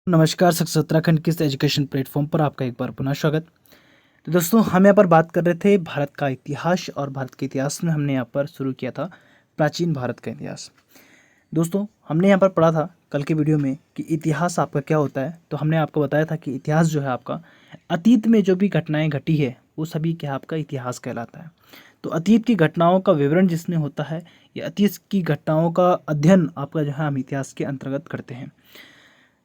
नमस्कार, सक्सेस उत्तराखंड के इस एजुकेशन प्लेटफॉर्म पर आपका एक बार पुनः स्वागत। तो दोस्तों, हम यहाँ पर बात कर रहे थे भारत का इतिहास, और भारत के इतिहास में हमने यहाँ पर शुरू किया था प्राचीन भारत का इतिहास। दोस्तों, हमने यहाँ पर पढ़ा था कल के वीडियो में कि इतिहास आपका क्या होता है। तो हमने आपको बताया था कि इतिहास जो है आपका अतीत में जो भी घटनाएं घटी है वो सभी क्या आपका इतिहास कहलाता है। तो अतीत की घटनाओं का विवरण जिसमें होता है, या अतीत की घटनाओं का अध्ययन आपका जो है हम इतिहास के अंतर्गत करते हैं।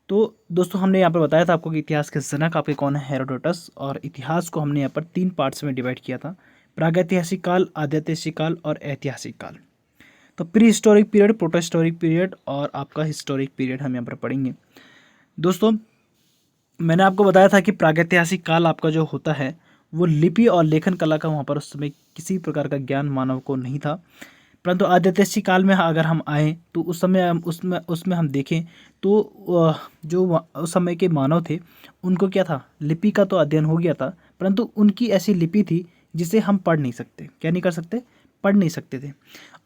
तो दोस्तों, हमने यहाँ पर बताया था आपको कि इतिहास के जनक आपके कौन है, हेरोडोटस। और इतिहास को हमने यहाँ पर 3 पार्ट्स में डिवाइड किया था: प्रागैतिहासिक काल, आद्यैतिहासिक काल और ऐतिहासिक काल। तो pre historic period, proto historic period और आपका हिस्टोरिक पीरियड हम यहाँ पर पढ़ेंगे। दोस्तों, मैंने आपको बताया था कि प्रागैतिहासिक काल आपका जो होता है वो लिपि और लेखन कला का वहाँ पर उस समय किसी प्रकार का ज्ञान मानव को नहीं था। परंतु आद्यैतिहासिक काल में अगर हम आएँ तो उस समय हम उसमें उसमें हम देखें तो उस समय के मानव थे, उनको क्या था, लिपि का तो अध्ययन हो गया था, परंतु उनकी ऐसी लिपि थी जिसे हम पढ़ नहीं सकते। क्या नहीं कर सकते? पढ़ नहीं सकते थे।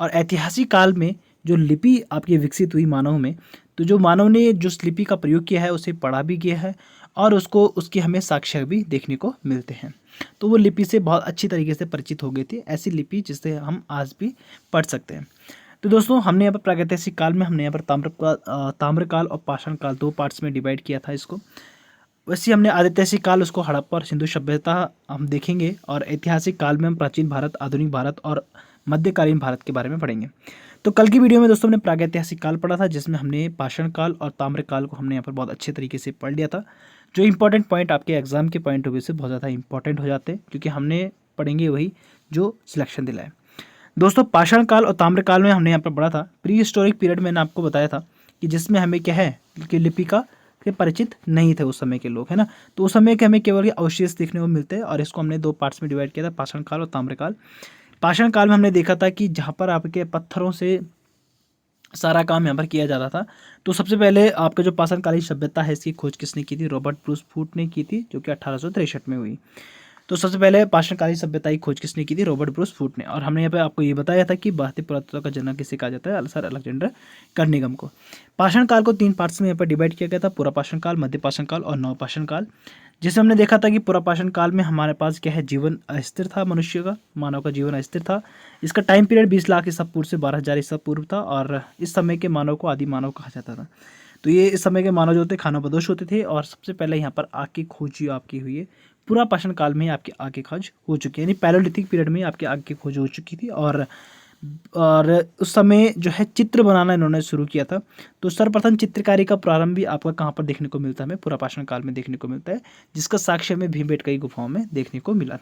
और ऐतिहासिक काल में जो लिपि आपकी विकसित हुई मानव में, तो जो मानव ने जो उस लिपि का प्रयोग किया है उसे पढ़ा भी किया है, और उसको उसकी हमें साक्ष्य भी देखने को मिलते हैं। तो वो लिपि से बहुत अच्छी तरीके से परिचित हो गए थे, ऐसी लिपि जिससे हम आज भी पढ़ सकते हैं। तो दोस्तों, हमने यहाँ पर प्रागैतिहासिक काल में हमने यहाँ पर ताम्रकाल और पाषाण काल 2 पार्ट्स में डिवाइड किया था इसको। वैसे हमने आदित्यसिक काल उसको हड़प्पा और सिंधु सभ्यता हम देखेंगे, और ऐतिहासिक काल में हम प्राचीन भारत, आधुनिक भारत और मध्यकालीन भारत के बारे में पढ़ेंगे। तो कल की वीडियो में दोस्तों हमने प्रागैतिहासिक काल पढ़ा था, जिसमें हमने पाषाण काल और ताम्रकाल को हमने यहाँ पर बहुत अच्छे तरीके से पढ़ लिया था। जो इंपॉर्टेंट पॉइंट आपके एग्जाम के पॉइंट ऑफ व्यू से बहुत ज़्यादा इंपॉर्टेंट हो जाते हैं, क्योंकि हमने पढ़ेंगे वही जो सिलेक्शन दिलाए। दोस्तों, पाषाण काल और ताम्रकाल में हमने यहाँ पर पढ़ा था प्री हिस्टोरिक पीरियड। मैंने आपको बताया था कि जिसमें हमें क्या है कि लिपि का के परिचित नहीं थे उस समय के लोग, है ना। तो उस समय के हमें केवल अवशेष देखने को मिलते हैं, और इसको हमने 2 पार्ट्स में डिवाइड किया था, पाषाण काल और ताम्रकाल। पाषाण काल में हमने देखा था कि जहाँ पर आपके पत्थरों से सारा काम यहाँ पर किया जाता था। तो सबसे पहले आपका जो पाषाणकालीन सभ्यता है, इसकी खोज किसने की थी? रॉबर्ट ब्रूस फूट ने की थी, जो कि 1863 में हुई। तो सबसे पहले पाषाणकालीन सभ्यता की खोज किसने की थी? रॉबर्ट ब्रूस फूट ने। और हमने यहाँ पे आपको ये बताया था कि भारतीय पुरातत्व का जनक किसे कहा जाता है? सर अलेक्जेंडर कर्निघन को। पाषाण काल को 3 पार्ट्स में यहाँ पर डिवाइड किया गया था: पुरा पाषाण काल, मध्य पाषाण काल और नव पाषाण काल। जिसमें हमने देखा था कि पुरा पाषाण काल में हमारे पास क्या है, जीवन अस्थिर था, मनुष्य का, मानव का जीवन अस्थिर था। इसका टाइम पीरियड 20 लाख ईसा पूर्व से 12,000 ईसा पूर्व था, और इस समय के मानव को आदि मानव कहा जाता था। तो ये इस समय के मानव जो थे खानाबदोश होते थे, और सबसे पहले यहाँ पर आग की खोज आपकी हुई है। पूरा पाषाण काल में आपकी आग की खोज हो चुकी है, यानी पैलोलिथिक पीरियड में आपकी आग की खोज हो चुकी थी। और उस समय जो है चित्र बनाना इन्होंने शुरू किया था। तो सर्वप्रथम चित्रकारी का प्रारंभ भी आपका कहाँ पर देखने को मिलता है? हमें पूरा पाषाण काल में देखने को मिलता है, जिसका साक्ष्य हमें भीमबेटका की गुफाओं में देखने को मिला।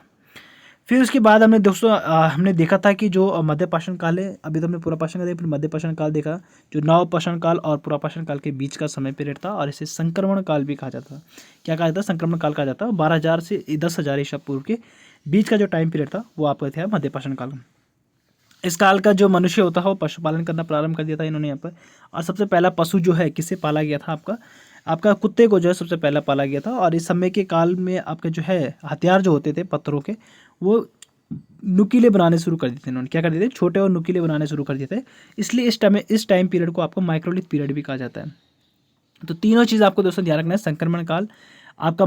फिर उसके बाद हमने दोस्तों हमने देखा था कि जो मध्य पाषाण काल है, अभी तो हमने पूरा पाषाण काल देखा, फिर मध्य पाषाण काल देखा, जो नव पाषाण काल और पूरा पाषाण काल के बीच का समय पीरियड था, और इसे संक्रमण काल भी कहा जाता था। क्या कहा जाता है? संक्रमण काल कहा जाता है। 12,000 से 10,000 ईसा पूर्व के बीच का जो टाइम पीरियड था वो आपका था मध्य पाषाण काल। इस काल का जो मनुष्य होता है वो पशुपालन करना प्रारंभ कर दिया था इन्होंने यहाँ पर। और सबसे पहला पशु जो है किसे पाला गया था? आपका आपका कुत्ते को जो है सबसे पहला पाला गया था। और इस समय के काल में आपके जो है हथियार जो होते थे पत्थरों के, वो नुकीले बनाने शुरू कर दिए थे इन्होंने। क्या कर दिए थे? छोटे और नुकीले बनाने शुरू कर दिए थे। इसलिए इस टाइम पीरियड को आपको माइक्रोलिथ पीरियड भी कहा जाता है। तो तीनों चीज़ आपको दोस्तों ध्यान रखना है: संक्रमण काल, आपका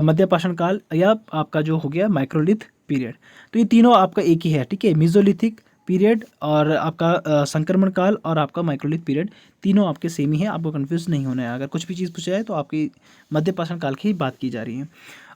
मध्य पाषाण काल, या आपका जो हो गया माइक्रोलिथ पीरियड। तो ये तीनों आपका एक ही है, ठीक है। मेसोलिथिक पीरियड और आपका संक्रमण काल और आपका माइक्रोलिथ पीरियड, तीनों आपके सेम ही है, आपको कंफ्यूज नहीं होना है। अगर कुछ भी चीज़ पूछा जाए तो आपकी मध्य पाषाण काल की ही बात की जा रही है।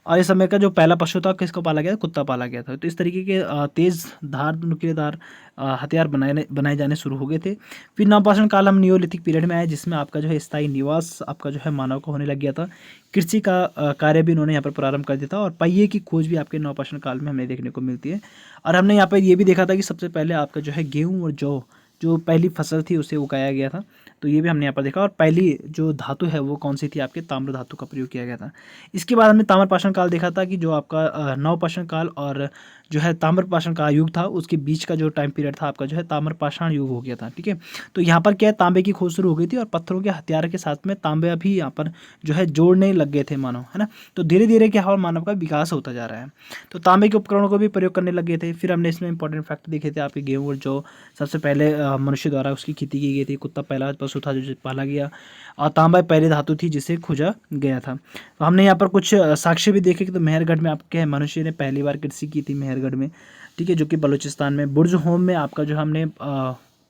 और इस समय का जो पहला पशु था किसको पाला गया? कुत्ता पाला गया था। तो इस तरीके के तेज़ धार नुकीलेदार हथियार बनाए जाने शुरू हो गए थे। फिर नवपाषाण काल हम नियोलिथिक पीरियड में आए, जिसमें आपका जो है स्थायी निवास आपका जो है मानव का होने लग गया था। कृषि का कार्य भी इन्होंने यहाँ पर प्रारंभ कर दिया था, और पहिए की खोज भी आपके नवपाषाण काल में हमें देखने को मिलती है। और हमने यहाँ पर ये भी देखा था कि सबसे पहले आपका जो है गेहूँ और जौ जो पहली फसल थी उसे उगाया गया था। तो ये भी हमने यहाँ पर देखा। और पहली जो धातु है वो कौन सी थी? आपके ताम्र धातु का प्रयोग किया गया था। इसके बाद हमने ताम्रपाषाण काल देखा था कि जो आपका नवपाषाण काल और जो है ताम्रपाषाण का युग था, उसके बीच का जो टाइम पीरियड था आपका जो है ताम्रपाषाण युग हो गया था, ठीक है। तो यहाँ पर क्या है, तांबे की खोज शुरू हो गई थी, और पत्थरों के हथियार के साथ में तांबे भी यहाँ पर जो है जोड़ने लग गए थे मानव, है ना। तो धीरे धीरे क्या हुआ, मानव का विकास होता जा रहा है। तो तांबे के उपकरणों को भी प्रयोग करने लग गए थे। फिर हमने इसमें इंपॉर्टेंट फैक्ट देखे थे आपके गेहूँ और जो सबसे पहले मनुष्य द्वारा उसकी खेती की गई थी। कुत्ता पहला पशु था जो पाला गया, और तांबा पहली धातु थी जिसे खोजा गया था। तो हमने यहाँ पर कुछ साक्ष्य भी देखे कि तो मेहरगढ़ में आपके मनुष्य ने पहली बार कृषि की थी मेहरगढ़ में, ठीक है, जो कि बलूचिस्तान में। बुर्ज होम में आपका जो हमने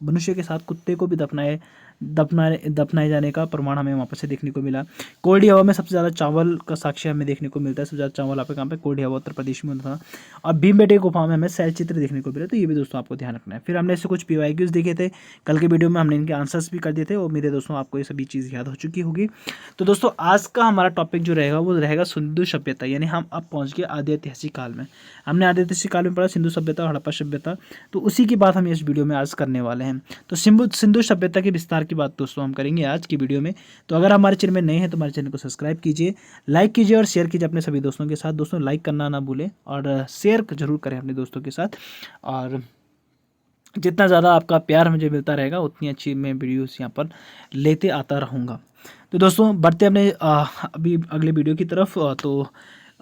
मनुष्य के साथ कुत्ते को भी दफनाए जाने का प्रमाण हमें वहाँ पर से देखने को मिला। कोल्डी हवा में सबसे ज़्यादा चावल का साक्ष्य हमें देखने को मिलता है। सबसे ज़्यादा चावल आपके कहाँ पे, कोल्डी हवा उत्तर प्रदेश में था। और भीमबेटके गुफा में हमें शैल चित्र देखने को मिला। तो ये भी दोस्तों आपको ध्यान रखना है। फिर हमने ऐसे कुछ PYQs देखे थे कल के वीडियो में, हमने इनके आंसर्स भी कर दिए थे, और मेरे दोस्तों आपको ये सभी चीज़ याद हो चुकी होगी। तो दोस्तों आज का हमारा टॉपिक जो रहेगा वो रहेगा सिंधु सभ्यता, यानी हम अब पहुँच गए आदि ऐतिहासिक काल में। हमने आदि ऐतिहासिक काल में पढ़ा सिंधु सभ्यता, हड़प्पा सभ्यता, तो उसी की बात हम इस वीडियो में आज करने वाले हैं। तो सिंधु सभ्यता के विस्तार की बात दोस्तों हम करेंगे आज की वीडियो में। तो अगर हमारे चैनल में नए हैं तो हमारे चैनल को सब्सक्राइब कीजिए, लाइक कीजिए और शेयर कीजिए अपने सभी दोस्तों के साथ। दोस्तों लाइक करना ना भूलें और शेयर जरूर करें अपने दोस्तों के साथ। और जितना ज़्यादा आपका प्यार मुझे मिलता रहेगा उतनी अच्छी मैं वीडियोस यहाँ पर लेते आता रहूँगा। तो दोस्तों बढ़ते अपने अभी अगले वीडियो की तरफ। तो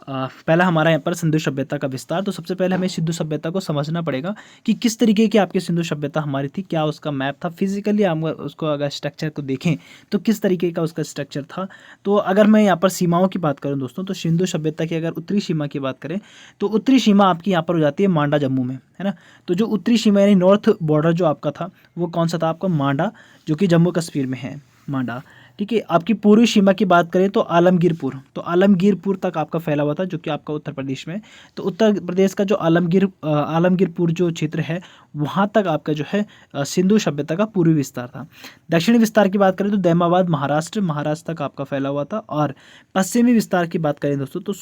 पहला हमारा यहाँ पर सिंधु सभ्यता का विस्तार। तो सबसे पहले हमें सिंधु सभ्यता को समझना पड़ेगा कि किस तरीके की आपकी सिंधु सभ्यता हमारी थी, क्या उसका मैप था, फिजिकली हम उसको अगर स्ट्रक्चर को देखें तो किस तरीके का उसका स्ट्रक्चर था। तो अगर मैं यहाँ पर सीमाओं की बात करूँ दोस्तों, तो सिंधु सभ्यता की अगर उत्तरी सीमा की बात करें तो उत्तरी सीमा आपकी यहाँ पर हो जाती है मांडा जम्मू में, है ना। तो जो उत्तरी सीमा यानी नॉर्थ बॉर्डर जो आपका था वो कौन सा था आपका, मांडा, जो कि जम्मू कश्मीर में है, मांडा, ठीक है। आपकी पूर्वी सीमा की बात करें तो आलमगीरपुर, तो आलमगीरपुर तक आपका फैला हुआ था, जो कि आपका उत्तर प्रदेश में। तो उत्तर प्रदेश का जो आलमगीरपुर जो क्षेत्र है वहाँ तक आपका जो है सिंधु सभ्यता का पूर्वी विस्तार था। दक्षिणी विस्तार की बात करें तो दैमाबाद महाराष्ट्र तक आपका फैला हुआ था। और पश्चिमी विस्तार की बात करें दोस्तों तो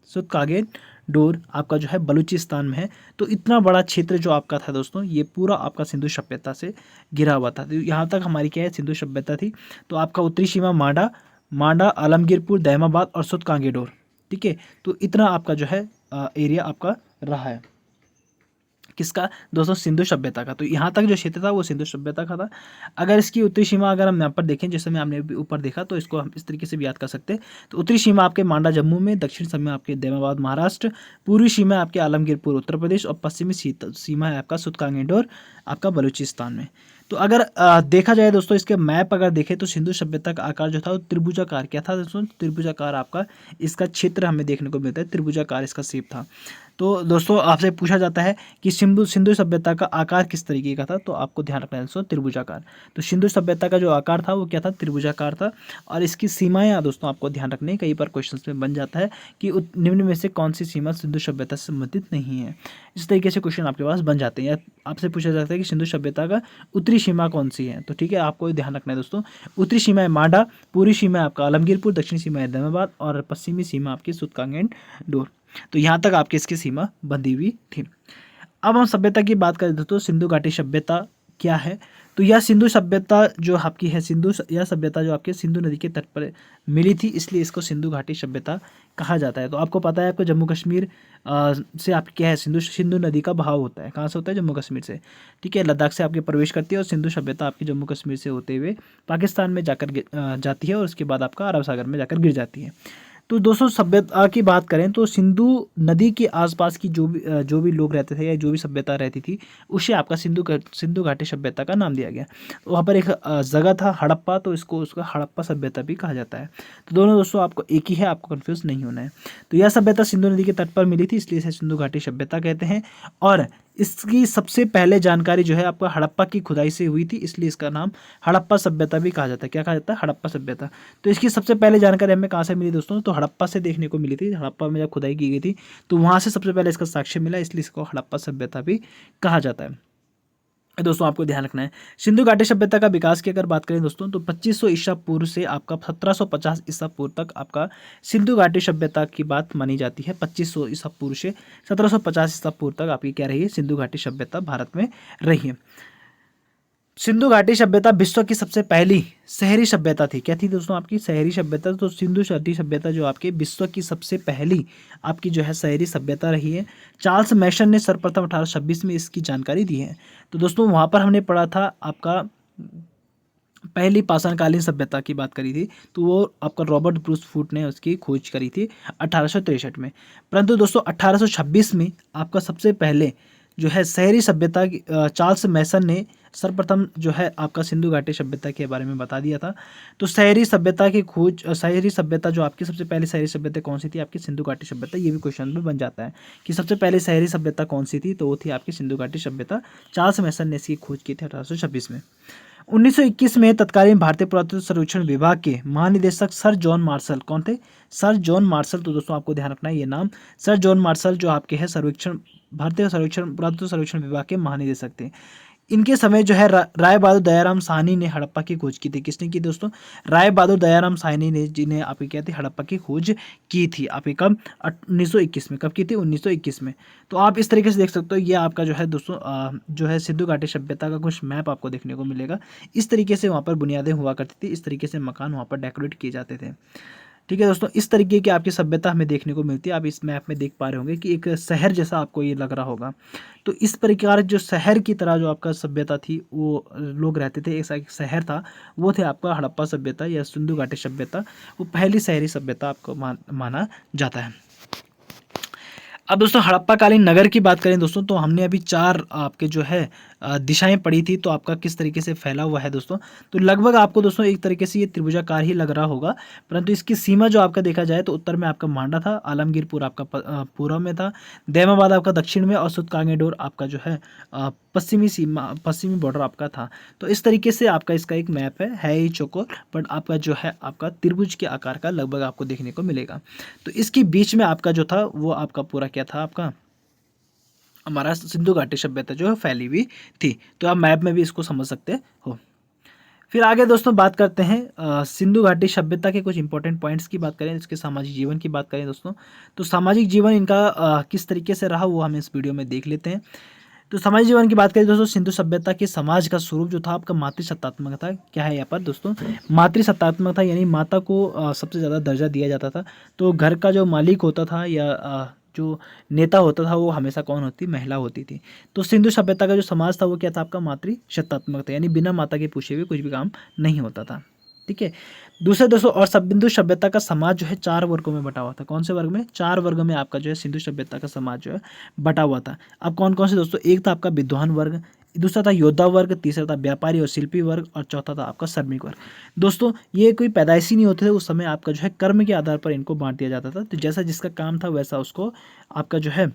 सुतकागेडोर आपका जो है बलूचिस्तान में है। तो इतना बड़ा क्षेत्र जो आपका था दोस्तों, ये पूरा आपका सिंधु सभ्यता से घिरा हुआ था। तो यहाँ तक हमारी क्या है, सिंधु सभ्यता थी। तो आपका उत्तरी सीमा मांडा, आलमगीरपुर, दैमाबाद और सुतकागेडोर, ठीक है। तो इतना आपका जो है एरिया आपका रहा है किसका दोस्तों, सिंधु सभ्यता का। तो यहाँ तक जो क्षेत्र था वो सिंधु सभ्यता का था। अगर इसकी उत्तरी सीमा अगर हम यहाँ पर देखें, जैसे मैं हमने ऊपर देखा, तो इसको हम इस तरीके से भी याद कर सकते हैं। तो उत्तरी सीमा आपके मांडा जम्मू में, दक्षिण सीमा आपके दैमाबाद महाराष्ट्र, पूर्वी सीमा आपके आलमगीरपुर उत्तर प्रदेश, और पश्चिमी सीमा है आपका सुतकागेडोर आपका बलूचिस्तान में। तो अगर देखा जाए दोस्तों, इसके मैप अगर देखें तो सिंधु सभ्यता का आकार जो था वो त्रिभुजाकार क्या था दोस्तों, त्रिभुजाकार आपका इसका क्षेत्र हमें देखने को मिलता है, त्रिभुजाकार इसका शेप था। तो दोस्तों आपसे पूछा जाता है कि सिंधु सभ्यता का आकार किस तरीके का था, तो आपको ध्यान रखना है दोस्तों त्रिभुजाकार। तो सिंधु सभ्यता का जो आकार था वो क्या था, त्रिभुजाकार था। और इसकी सीमाएं दोस्तों आपको ध्यान रखनी है, कई बार क्वेश्चन में बन जाता है कि निम्न में से कौन सी सीमा सिंधु सभ्यता से संबंधित नहीं है। इस तरीके से क्वेश्चन आपके पास बन जाते हैं, या आपसे पूछा जाता है कि सिंधु सभ्यता का उत्तरी सीमा कौन सी है। तो ठीक है, आपको ध्यान रखना है दोस्तों, उत्तरी सीमा है मांडा, पूर्वी सीमा है आपका आलमगीरपुर, दक्षिणी सीमा है दैमाबाद, और पश्चिमी सीमा आपकी सुतकागेडोर। तो यहाँ तक आपकी इसकी सीमा बंधी हुई थी। अब हम सभ्यता की बात करें दोस्तों, सिंधु घाटी सभ्यता क्या है। तो यह सिंधु सभ्यता जो आपकी है, यह सभ्यता जो आपके सिंधु नदी के तट पर मिली थी, इसलिए इसको सिंधु घाटी सभ्यता कहा जाता है। तो आपको पता है, आपको जम्मू कश्मीर से आपकी क्या है, सिंधु नदी का बहाव होता है, कहाँ से होता है, जम्मू कश्मीर से, ठीक है। लद्दाख से आपके प्रवेश करती है, और सिंधु सभ्यता आपकी जम्मू कश्मीर से होते हुए पाकिस्तान में जाकर जाती है, और उसके बाद आपका अरब सागर में जाकर गिर जाती है। तो दोस्तों सभ्यता की बात करें तो सिंधु नदी के आसपास की जो भी लोग रहते थे या जो भी सभ्यता रहती थी, उसे आपका सिंधु घाटी सभ्यता का नाम दिया गया। तो वहाँ पर एक जगह था हड़प्पा, तो उसका हड़प्पा सभ्यता भी कहा जाता है। तो दोनों दोस्तों आपको एक ही है, आपको कंफ्यूज नहीं होना है। तो यह सभ्यता सिंधु नदी के तट पर मिली थी, इसलिए इसे सिंधु घाटी सभ्यता कहते हैं। और इसकी सबसे पहले जानकारी जो है आपका हड़प्पा की खुदाई से हुई थी, इसलिए इसका नाम हड़प्पा सभ्यता भी कहा जाता है। क्या कहा जाता है, हड़प्पा सभ्यता। तो इसकी सबसे पहले जानकारी हमें कहाँ से मिली दोस्तों, तो हड़प्पा से देखने को मिली थी। हड़प्पा में जब खुदाई की गई थी तो वहाँ से सबसे पहले इसका साक्ष्य मिला, इसलिए इसको हड़प्पा सभ्यता भी कहा जाता है। दोस्तों आपको ध्यान रखना है, सिंधु घाटी सभ्यता का विकास की अगर बात करें दोस्तों, तो 2500 ईसा पूर्व से आपका 1750 ईसा पूर्व तक आपका सिंधु घाटी सभ्यता की बात मानी जाती है। 2500 ईसा पूर्व से 1750 ईसा पूर्व तक आपकी क्या रही है, सिंधु घाटी सभ्यता भारत में रही है। सिंधु घाटी सभ्यता विश्व की सबसे पहली शहरी सभ्यता थी। क्या थी दोस्तों आपकी, शहरी सभ्यता। तो सिंधु घाटी सभ्यता जो आपके विश्व की सबसे पहली आपकी जो है शहरी सभ्यता रही है। चार्ल्स मैसन ने सर्वप्रथम 1826 में इसकी जानकारी दी है। तो दोस्तों वहाँ पर हमने पढ़ा था आपका पहली पाषाणकालीन सभ्यता की बात करी थी, तो वो आपका रॉबर्ट ब्रूस फूट ने उसकी खोज करी थी 1863 में। परंतु दोस्तों 1826 में आपका सबसे पहले जो है शहरी सभ्यता चार्ल्स मैसन ने सर्वप्रथम जो है आपका सिंधु घाटी सभ्यता के बारे में बता दिया था। तो शहरी सभ्यता की खोज, शहरी सभ्यता जो आपकी सबसे पहली शहरी सभ्यता कौन सी थी? आपकी सिंधु घाटी सभ्यता। ये भी क्वेश्चन में बन जाता है कि सबसे पहले शहरी सभ्यता कौन सी थी, तो वो थी आपकी सिंधु घाटी सभ्यता। चार्ल्स मैसन ने इसकी खोज की थी 1826 में। 1921 में तत्कालीन भारतीय पुरातत्व सर्वेक्षण विभाग के महानिदेशक सर जॉन मार्शल कौन थे? Sir John Marshall. तो दोस्तों आपको ध्यान रखना है ये नाम, सर जॉन मार्शल जो आपके है सर्वेक्षण, भारतीय सर्वेक्षण पुरातत्व सर्वेक्षण विभाग के महानिदेशक थे। इनके समय जो है राय बहादुर दयाराम साहनी ने हड़प्पा की खोज की थी। किसने की दोस्तों? राय बहादुर दयाराम साहनी ने, जिन्हें आपकी क्या थी, हड़प्पा की खोज की थी। आपकी कब? 1921 में। कब की थी? 1921 में। तो आप इस तरीके से देख सकते हो, ये आपका जो है दोस्तों जो है सिंधु घाटी सभ्यता का कुछ मैप आपको देखने को मिलेगा। इस तरीके से वहाँ पर बुनियादें हुआ करती थी, इस तरीके से मकान वहाँ पर डेकोरेट किए जाते थे। ठीक है दोस्तों, इस तरीके की आपकी सभ्यता हमें देखने को मिलती है। आप इस मैप में देख पा रहे होंगे कि एक शहर जैसा आपको ये लग रहा होगा। तो इस प्रकार जो शहर की तरह जो आपका सभ्यता थी, वो लोग रहते थे, ऐसा एक शहर था, वो थे आपका हड़प्पा सभ्यता या सिंधु घाटी सभ्यता। वो पहली शहरी सभ्यता आपको माना जाता है। अब दोस्तों हड़प्पा कालीन नगर की बात करें दोस्तों, तो हमने अभी 4 आपके जो है दिशाएं पढ़ी थी, तो आपका किस तरीके से फैला हुआ है दोस्तों। तो लगभग आपको दोस्तों एक तरीके से ये त्रिभुजाकार ही लग रहा होगा, परंतु इसकी सीमा जो आपका देखा जाए तो उत्तर में आपका मांडा था, आलमगीरपुर आपका पूर्व में था, दैमाबाद आपका दक्षिण में, और सुतकांगेडोर आपका जो है पश्चिमी सीमा, पश्चिमी बॉर्डर आपका था। तो इस तरीके से आपका इसका एक मैप है ही चौकोर, बट आपका जो है आपका त्रिभुज के आकार का लगभग आपको देखने को मिलेगा। तो इसके बीच में आपका जो था वो आपका पूरा क्या था, आपका हमारा सिंधु घाटी सभ्यता जो है फैली हुई थी। तो आप मैप में भी इसको समझ सकते हो। फिर आगे दोस्तों बात करते हैं सिंधु घाटी सभ्यता के कुछ इंपॉर्टेंट पॉइंट्स की बात करें, इसके सामाजिक जीवन की बात करें दोस्तों। तो सामाजिक जीवन इनका किस तरीके से रहा वो हम इस वीडियो में देख लेते हैं। तो सामाजिक जीवन की बात करें दोस्तों, सिंधु सभ्यता के समाज का स्वरूप जो था आपका मातृसत्तात्मक था। क्या है यहाँ पर दोस्तों? मातृसत्तात्मक था, यानी माता को सबसे ज़्यादा दर्जा दिया जाता था। तो घर का जो मालिक होता था या जो नेता होता था वो हमेशा कौन होती? महिला होती थी। तो सिंधु सभ्यता का जो समाज था वो क्या था? आपका मातृसत्तात्मक था, यानी बिना माता के पूछे हुए कुछ भी काम नहीं होता था। ठीक है। दूसरे दोस्तों, और सिंधु सभ्यता का समाज जो है 4 वर्गों में बटा हुआ था। कौन से वर्ग में? 4 वर्ग में आपका जो है सिंधु सभ्यता का समाज जो है बटा हुआ था। अब कौन कौन से दोस्तों? एक था आपका विद्वान वर्ग, दूसरा था योद्धा वर्ग, तीसरा था व्यापारी और शिल्पी वर्ग, और चौथा था आपका श्रमिक वर्ग। दोस्तों ये कोई पैदाइशी नहीं होते थे, उस समय आपका जो है कर्म के आधार पर इनको बांट दिया जाता था। तो जैसा जिसका काम था वैसा उसको आपका जो है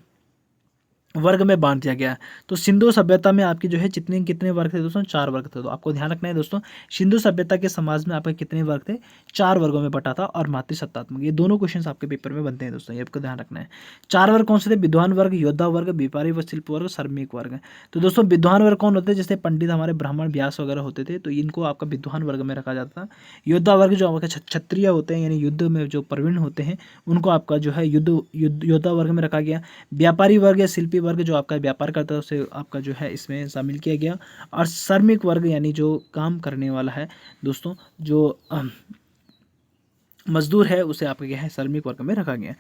वर्ग में बांट दिया गया। तो सिंधु सभ्यता में आपके जो है कितने वर्ग थे दोस्तों? 4 वर्ग थे। तो आपको ध्यान रखना है दोस्तों, सिंधु सभ्यता के समाज में आपके कितने वर्ग थे? 4 वर्गों में बटा था, और मातृसत्तात्मक। ये दोनों क्वेश्चंस आपके पेपर में बनते हैं दोस्तों, ये आपको ध्यान रखना है। 4 वर्ग कौन से थे? विद्वान वर्ग, योद्धा वर्ग, व्यापारी व शिल्प वर्ग, श्रमिक वर्ग। तो दोस्तों विद्वान वर्ग कौन होते हैं? जैसे पंडित हमारे ब्राह्मण व्यास वगैरह होते थे, तो इनको आपका विद्वान वर्ग में रखा जाता था। योद्धा वर्ग जो आपका क्षत्रिय होते हैं, यानी युद्ध में जो प्रवीण होते हैं, उनको आपका जो है योद्धा वर्ग में रखा गया। व्यापारी वर्ग या शिल्पी वर्ग जो आपका व्यापार करता है उसे आपका जो है इसमें शामिल किया गया। और श्रमिक वर्ग यानी जो काम करने वाला है दोस्तों, जो मजदूर है, उसे आपका क्या है? श्रमिक वर्ग में रखा गया।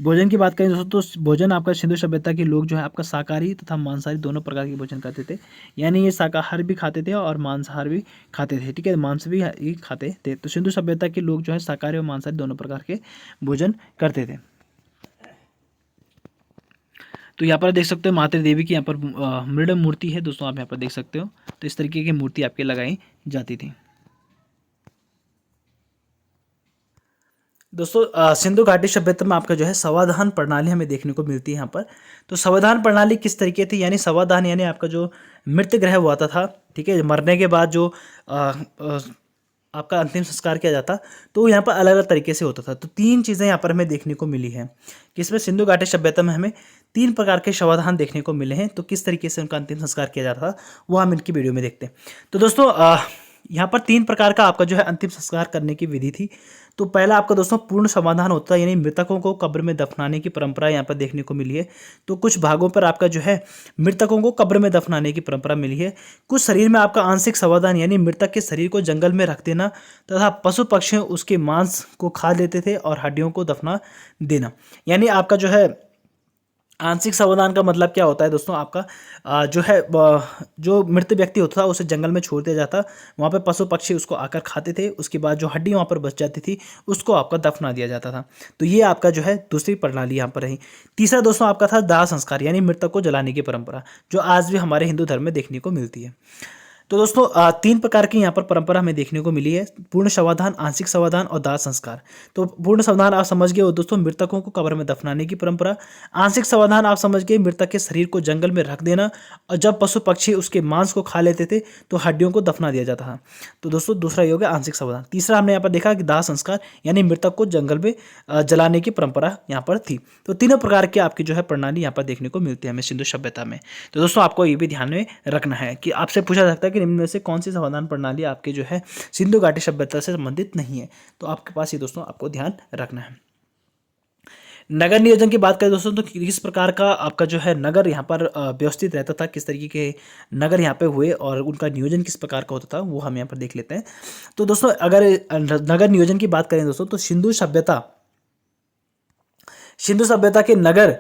भोजन की बात करें दोस्तों, तो भोजन आपका सिंधु सभ्यता के लोग जो है आपका शाकाहारी तथा मांसाहारी दोनों प्रकार के भोजन करते थे। यानी ये शाकाहार भी खाते थे और मांसाहार भी खाते थे। ठीक है, मांस भी खाते थे। तो सिंधु सभ्यता के लोग जो है शाकाहारी और मांसाहारी दोनों प्रकार के भोजन करते थे। तो यहाँ पर देख सकते हो मातृ देवी की यहाँ पर मृड मूर्ति है दोस्तों, आप यहाँ पर देख सकते हो। तो इस तरीके की मूर्ति आपके लगाई जाती थी दोस्तों। सिंधु घाटी सभ्यता में आपका जो है संवादान प्रणाली हमें देखने को मिलती है यहाँ पर। तो संवादान प्रणाली किस तरीके थी? यानी संवादान यानी आपका जो मृत ग्रह हुआ था, ठीक है, मरने के बाद जो आपका अंतिम संस्कार किया जाता, तो यहाँ पर अलग अलग तरीके से होता था। तो 3 चीज़ें यहाँ पर हमें देखने को मिली है कि इसमें सिंधु घाटी सभ्यता में हमें 3 प्रकार के शवाधान देखने को मिले हैं। तो किस तरीके से उनका अंतिम संस्कार किया जाता था वो हम इनकी वीडियो में देखते हैं। तो दोस्तों यहाँ पर 3 प्रकार का आपका जो है अंतिम संस्कार करने की विधि थी। तो पहला आपका दोस्तों पूर्ण समाधान होता है, यानी मृतकों को कब्र में दफनाने की परंपरा यहाँ पर देखने को मिली है। तो कुछ भागों पर आपका जो है मृतकों को कब्र में दफनाने की परंपरा मिली है। कुछ शरीर में आपका आंशिक समाधान, यानी मृतक के शरीर को जंगल में रख देना तथा पशु पक्षी उसके मांस को खा लेते थे और हड्डियों को दफना देना। यानी आपका जो है आंशिक समाधान का मतलब क्या होता है दोस्तों? आपका जो है जो मृत व्यक्ति होता था उसे जंगल में छोड़ दिया जाता, वहाँ पे पशु पक्षी उसको आकर खाते थे, उसके बाद जो हड्डी वहाँ पर बच जाती थी उसको आपका दफना दिया जाता था। तो ये आपका जो है दूसरी प्रणाली यहाँ पर रही। तीसरा दोस्तों आपका था दाह संस्कार, यानी मृतक को जलाने की परंपरा, जो आज भी हमारे हिंदू धर्म में देखने को मिलती है। तो दोस्तों तीन प्रकार की यहाँ पर परंपरा हमें देखने को मिली है, पूर्ण समाधान, आंशिक समाधान और दाह संस्कार। तो पूर्ण समाधान आप समझ गए हो दोस्तों, मृतकों को कब्र में दफनाने की परंपरा। आंशिक समाधान आप समझ गए, मृतक के शरीर को जंगल में रख देना, और जब पशु पक्षी उसके मांस को खा लेते थे तो हड्डियों को दफना दिया जाता था। तो दोस्तों दूसरा ये हो गया आंशिक समाधान। तीसरा हमने यहाँ पर देखा कि दाह संस्कार, यानी मृतक को जंगल में जलाने की परंपरा यहाँ पर थी। तो तीनों प्रकार की आपकी जो है प्रणाली यहाँ पर देखने को मिलती है हमें सिंधु सभ्यता में। तो दोस्तों आपको ये भी ध्यान में रखना है कि आपसे पूछा जा सकता है कि निम्न में से कौन सी समाधान प्रणाली आपके जो है सिंधु घाटी सभ्यता से संबंधित नहीं है। तो आपके पास ये दोस्तों आपको ध्यान रखना है। नगर नियोजन की बात करें दोस्तों, तो किस प्रकार का आपका जो है नगर यहाँ पर व्यवस्थित रहता था, किस तरीके के नगर यहाँ पे हुए और उनका नियोजन किस प्रकार का होता था, वो हम यहाँ पर देख लेते हैं। तो दोस्तों अगर नगर नियोजन की बात करें दोस्तों, तो सिंधु सभ्यता के नगर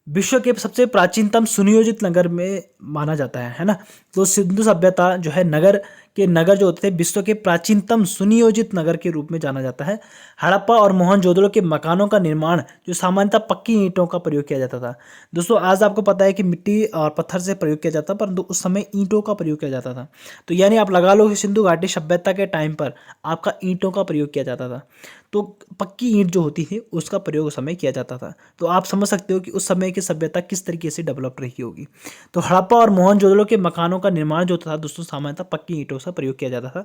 विश्व के सबसे प्राचीनतम सुनियोजित नगर में माना जाता है ना। तो सिंधु सभ्यता जो है नगर जो होते थे विश्व के प्राचीनतम सुनियोजित नगर के रूप में जाना जाता है। हड़प्पा और मोहनजोदड़ो के मकानों का निर्माण जो सामान्यतः पक्की ईंटों का प्रयोग किया जाता था। दोस्तों आज आपको पता है कि मिट्टी और पत्थर से प्रयोग किया जाता, परंतु उस समय ईंटों का प्रयोग किया जाता था। तो यानी आप लगा लो कि सिंधु घाटी सभ्यता के टाइम पर आपका ईंटों का प्रयोग किया जाता था। तो पक्की ईंट जो होती थी उसका प्रयोग उस समय किया जाता था। तो आप समझ सकते हो कि उस समय की सभ्यता किस तरीके से डेवलप रही होगी। तो हड़प्पा और मोहनजोदड़ो के मकानों का निर्माण जो था दोस्तों सामान्यतः पक्की ईंटों का प्रयोग किया जाता था।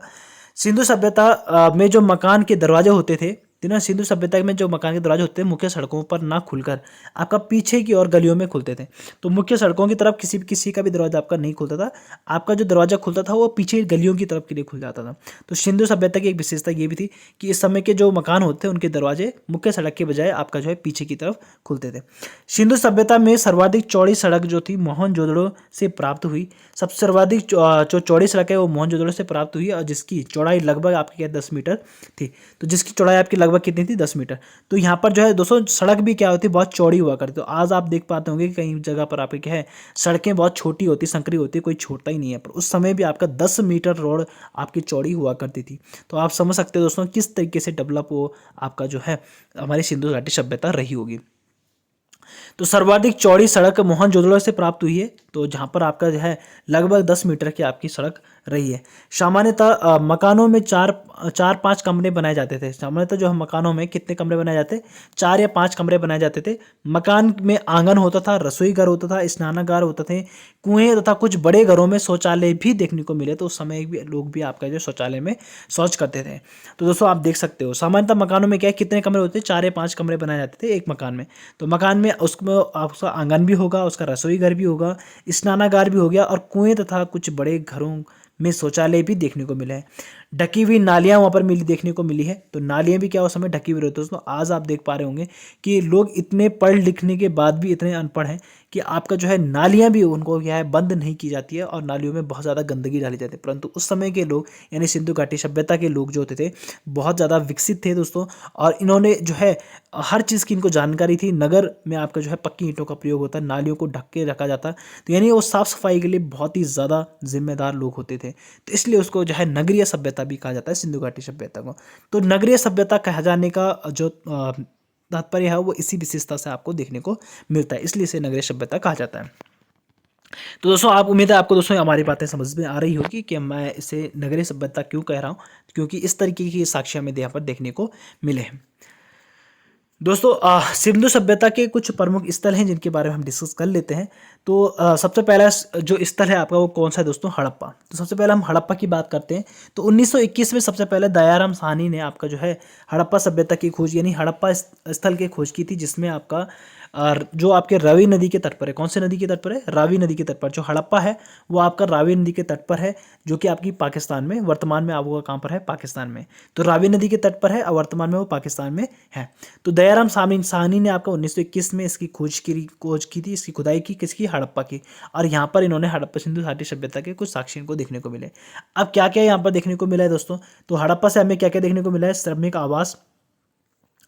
सिंधु सभ्यता में जो मकान के दरवाजे होते थे, सिंधु सभ्यता में जो मकान के दरवाजे होते थे मुख्य सड़कों पर ना खुलकर आपका पीछे की और गलियों में खुलते थे। तो मुख्य सड़कों की तरफ किसी का भी दरवाजा आपका नहीं खुलता था, आपका जो दरवाजा खुलता था वो पीछे गलियों की तरफ के लिए खुल जाता था। तो सिंधु सभ्यता की एक विशेषता ये भी थी कि इस समय के जो मकान होते थे उनके दरवाजे मुख्य सड़क के बजाय आपका जो है पीछे की तरफ खुलते थे। सिंधु सभ्यता में सर्वाधिक चौड़ी सड़क जो थी मोहनजोदड़ो से प्राप्त हुई। सबसे सर्वाधिक जो चौड़ी सड़क है वो मोहनजोदड़ो से प्राप्त हुई और जिसकी चौड़ाई लगभग आपकी 10 मीटर थी। तो जिसकी चौड़ाई आपकी लगभग कितनी थी, 10 मीटर। तो यहाँ पर जो है दोस्तों सड़क भी क्या होती है, बहुत चौड़ी हुआ करती। तो आज आप देख पाते होंगे कि कई जगह पर आपके क्या है सड़कें बहुत छोटी होती, संकरी होती, कोई छोड़ता ही नहीं है। पर उस समय भी आपका 10 मीटर रोड आपकी चौड़ी हुआ करती थी। तो आप समझ सकते हो दोस्तों किस तरीके से डेवलप हो आपका जो है हमारी सिंधु घाटी सभ्यता रही होगी। तो सर्वाधिक चौड़ी सड़क मोहनजोदड़ो से प्राप्त हुई है, तो जहाँ पर आपका जो है लगभग 10 मीटर की आपकी सड़क रही है। सामान्यतः मकानों में चार पाँच कमरे बनाए जाते थे। सामान्यतः जो हम मकानों में कितने कमरे बनाए जाते, 4 या 5 कमरे बनाए जाते थे। मकान में आंगन होता था, रसोई घर होता था, स्नानागार होते थे, कुएं तथा कुछ बड़े घरों में शौचालय भी देखने को मिले। तो उस समय भी लोग भी आपका जो शौचालय में शौच करते थे। तो दोस्तों आप देख सकते हो सामान्यतः मकानों में क्या है कितने कमरे होते थे, 4 या 5 कमरे बनाए जाते थे एक मकान में। तो मकान में उसमें आपका आंगन भी होगा, उसका रसोई घर भी होगा, स्नानागार भी हो गया और कुएं तथा कुछ बड़े घरों में शौचालय भी देखने को मिले हैं। ढकी हुई नालियां वहाँ पर देखने को मिली है। तो नालियां भी क्या उस समय ढकी हुई रहती है दोस्तों। आज आप देख पा रहे होंगे कि लोग इतने पढ़ लिखने के बाद भी इतने अनपढ़ हैं कि आपका जो है नालियां भी उनको क्या है बंद नहीं की जाती है और नालियों में बहुत ज़्यादा गंदगी डाली जाती है। परंतु उस समय के लोग यानी सिंधु घाटी सभ्यता के लोग जो होते थे बहुत ज़्यादा विकसित थे दोस्तों, और इन्होंने जो है हर चीज़ की इनको जानकारी थी। नगर में आपका जो है पक्की ईंटों का प्रयोग होता है, नालियों को ढक के रखा जाता है। तो यानी वो साफ़ सफाई के लिए बहुत ही ज़्यादा जिम्मेदार लोग होते थे। तो इसलिए उसको जो है नगरीय सभ्यता भी कहा जाता है सिंधु घाटी सभ्यता को। तो नगरीय सभ्यता कहा जाने का जो तात्पर्य है वो इसी विशेषता से आपको देखने को मिलता है, इसलिए इसे नगरीय सभ्यता कहा जाता है। तो दोस्तों आप उम्मीद है आपको दोस्तों हमारी बातें समझ में आ रही होगी कि मैं इसे नगरीय सभ्यता क्यों कह रहा हूँ, क्योंकि इस तरीके की साक्ष्य हमें यहाँ पर देखने को मिले हैं। दोस्तों सिंधु सभ्यता के कुछ प्रमुख स्थल हैं जिनके बारे में हम डिस्कस कर लेते हैं। तो सबसे पहला जो स्थल है आपका वो कौन सा है दोस्तों, हड़प्पा। तो सबसे पहले हम हड़प्पा की बात करते हैं। तो 1921 में सबसे पहले दयाराम साहनी ने आपका जो है हड़प्पा सभ्यता की खोज यानी हड़प्पा स्थल की खोज की थी, जिसमें आपका जो आपके रावी नदी के तट पर है। कौन से नदी के तट पर है, रावी नदी के तट पर। जो हड़प्पा है वो आपका रावी नदी के तट पर है, जो कि आपकी पाकिस्तान में वर्तमान में आपका कहाँ पर है, पाकिस्तान में। तो रावी नदी के तट पर है और वर्तमान में वो पाकिस्तान में है। तो दयाराम साहनी ने आपका 1921 में इसकी खोज की थी, इसकी खुदाई की, किसकी, हड़प्पा की। और यहाँ पर इन्होंने हड़प्पा सिंधु घाटी सभ्यता के कुछ साक्ष्य को देखने को मिले। अब क्या क्या यहाँ पर देखने को मिला है दोस्तों, तो हड़प्पा से हमें क्या क्या देखने को मिला है, श्रमिक आवास,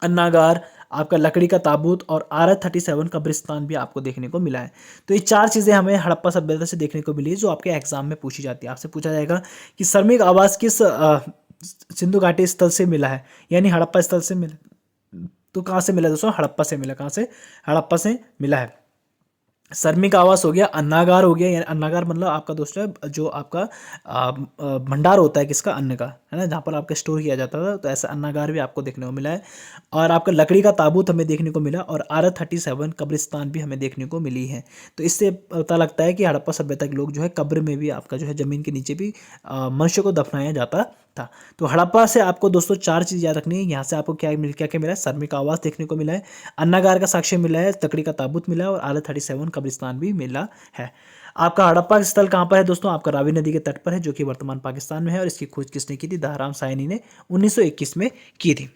अन्नागार, आपका लकड़ी का ताबूत और R37 कब्रिस्तान भी आपको देखने को मिला है। तो ये 4 चीज़ें हमें हड़प्पा सभ्यता से देखने को मिली है, जो आपके एग्जाम में पूछी जाती है। आपसे पूछा जाएगा कि श्रमिक आवास किस सिंधु घाटी स्थल से मिला है, यानी हड़प्पा स्थल से मिला। तो कहाँ से मिला दोस्तों, हड़प्पा से मिला। कहाँ से, हड़प्पा से मिला है। सर्मिक आवास हो गया, अन्नागार हो गया, यानी अन्नागार मतलब आपका दोस्त है जो आपका भंडार होता है किसका, अन्न का, है ना, जहाँ पर आपका स्टोर किया जाता था, तो ऐसा अन्नागार भी आपको देखने को मिला है। और आपका लकड़ी का ताबूत हमें देखने को मिला, और R37 कब्रिस्तान भी हमें देखने को मिली है। तो इससे पता लगता है कि हड़प्पा सभ्यता के लोग जो है कब्र में भी आपका जो है ज़मीन के नीचे भी मनुष्य को दफनाया जाता था। तो हड़प्पा से आपको दोस्तों 4 चीज़ याद रखनी है। यहाँ से आपको क्या क्या मिला है, सर्मिक आवास देखने को मिला है, अन्नागार का साक्ष्य मिला है, लकड़ी का ताबूत मिला है, और R37 कब्रिस्तान भी मिला है। आपका हड़प्पा स्थल कहाँ पर है दोस्तों, आपका रावी नदी के तट पर है, जो कि वर्तमान पाकिस्तान में है। और इसकी खोज किसने की थी, दयाराम साहनी ने 1921 में की थी।